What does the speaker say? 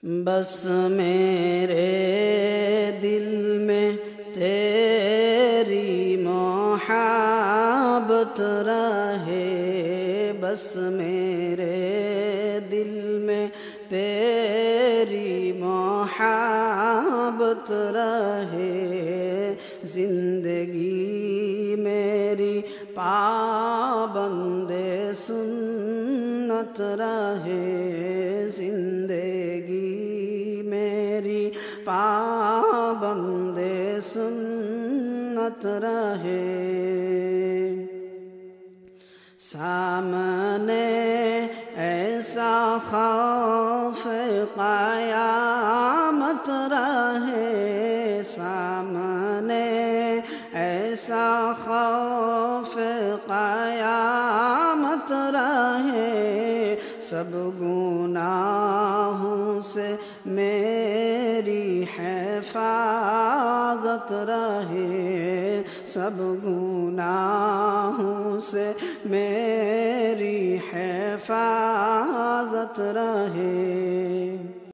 بس میرے دل میں تیری محبت رہے، بس میرے دل میں تیری محبت رہے، زندگی میری پابند سنت رہے، زندگی میری پابند سنت رہے۔ سامنے ایسا خوف قیامت رہے، سامنے ایسا خوف قیامت رہے، سب گناہوں سے میری حفاظت رہے، سب گناہوں سے میری حفاظت رہے۔